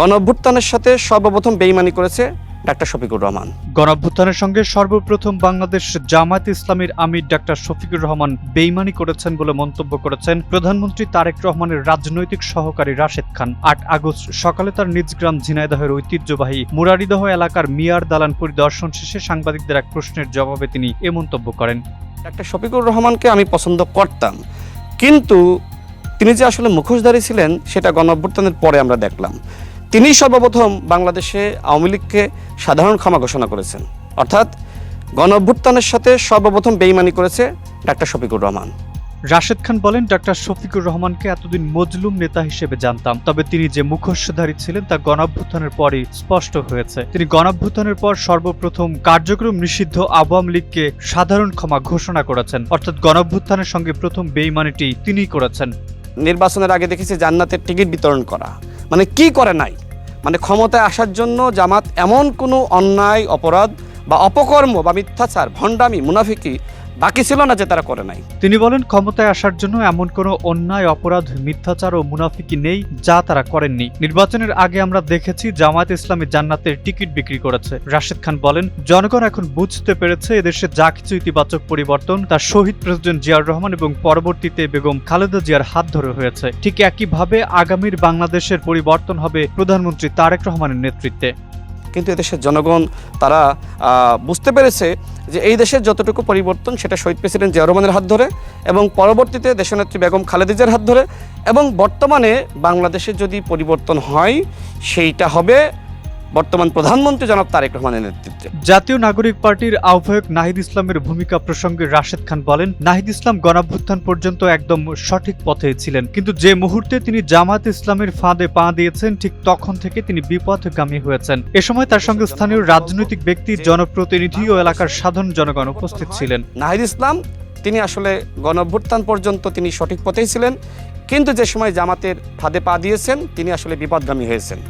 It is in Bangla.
গণঅভ্যুত্থানের সাথে সর্বপ্রথম বেইমানি করেছে ডাক্তার শফিকুর রহমান। গণঅভ্যুত্থানের সঙ্গে সর্বপ্রথম বাংলাদেশ জামায়াত ইসলামীর আমির ডাক্তার শফিকুর রহমান বেইমানি করেছেন বলে মন্তব্য করেছেন প্রধানমন্ত্রী তারেক রহমানের রাজনৈতিক সহকারী রাশেদ খান। ৮ আগস্ট সকালে তার নিজ গ্রাম ঝিনাইদহের ঐতিহ্যবাহী মুরারিদহ এলাকার মিয়ার দালান পরিদর্শন শেষে সাংবাদিকদের এক প্রশ্নের জবাবে তিনি এ মন্তব্য করেন। ডাক্তার শফিকুর রহমানকে আমি পছন্দ করতাম, কিন্তু তিনি যে আসলে মুখোশধারী ছিলেন সেটা গণঅভ্যুত্থানের পরে আমরা দেখলাম। তিনি সর্বপ্রথম বাংলাদেশে আওয়ামী লীগকে সাধারণ ক্ষমা ঘোষণা করেছেন, অর্থাৎ গণঅভ্যুত্থানের সাথে সর্বপ্রথম বেইমানি করেছে ডাক্তার শফিকুর রহমান। রাশেদ খান বলেন, ডাক্তার শফিকুর রহমানকে এতদিন মজলুম নেতা হিসেবে জানতাম, তবে তিনি যে মুখোশধারী ছিলেন তা গণঅভ্যুত্থানের পরই স্পষ্ট হয়েছে। তিনি গণঅভ্যুত্থানের পর সর্বপ্রথম কার্যক্রম নিষিদ্ধ আওয়ামী লীগকে সাধারণ ক্ষমা ঘোষণা করেছেন, অর্থাৎ গণঅভ্যুত্থানের সঙ্গে প্রথম বেইমানিটি তিনিই করেছেন। নির্বাচনের আগে দেখেছি জান্নাতের টিকিট বিতরণ করা, মানে কি করে নাই, মানে ক্ষমতায় আসার জন্য জামাত এমন কোনো অন্যায় অপরাধ বা অপকর্ম বা মিথ্যাচার ভণ্ডামি মুনাফিকি বাকি ছিল না যে তারা করে নাই। তিনি বলেন, ক্ষমতায় আসার জন্য এমন কোনো অন্যায় অপরাধ মিথ্যাচার ও মুনাফিকি নেই যা তারা করেননি। নির্বাচনের আগে আমরা দেখেছি জামায়াত ইসলামী জান্নাতের টিকিট বিক্রি করেছে। রাশেদ খান বলেন, জনগণ এখন বুঝতে পেরেছে এদেশে যা কিছু ইতিবাচক পরিবর্তন তা শহীদ প্রেসিডেন্ট জিয়াউর রহমান এবং পরবর্তীতে বেগম খালেদা জিয়ার হাত ধরে হয়েছে। ঠিক একইভাবে আগামীর বাংলাদেশের পরিবর্তন হবে প্রধানমন্ত্রী তারেক রহমানের নেতৃত্বে। কিন্তু এদেশের জনগণ তারা বুঝতে পেরেছে যে এই দেশের যতটুকু পরিবর্তন সেটা শহীদ প্রেসিডেন্ট জিয়াউর রহমানের হাত ধরে এবং পরবর্তীতে দেশনেত্রী বেগম খালেদা জিয়ার হাত ধরে, এবং বর্তমানে বাংলাদেশে যদি পরিবর্তন হয় সেইটা হবে বর্তমান প্রধানমন্ত্রী জনাব তারেক রহমানের নেতৃত্বে। জাতীয় নাগরিক পার্টির আহ্বায়ক নাহিদ ইসলামের ভূমিকা প্রসঙ্গে রাশেদ খান বলেন, নাহিদ ইসলাম গণঅভ্যুত্থান পর্যন্ত একদম সঠিক পথে ছিলেন, কিন্তু যে মুহূর্তে তিনি জামায়াত ইসলামের ফাঁদে পা দিয়েছেন ঠিক তখন থেকে তিনি বিপথগামী হয়েছেন। এ সময় তার সঙ্গে স্থানীয় রাজনৈতিক ব্যক্তি, জনপ্রতিনিধি ও এলাকার সাধারণ জনগণ উপস্থিত ছিলেন। নাহিদ ইসলাম তিনি আসলে গণঅভ্যুত্থান পর্যন্ত তিনি সঠিক পথেই ছিলেন, কিন্তু যে সময় জামাতের ফাঁদে পা দিয়েছেন তিনি আসলে বিপথগামী হয়েছেন।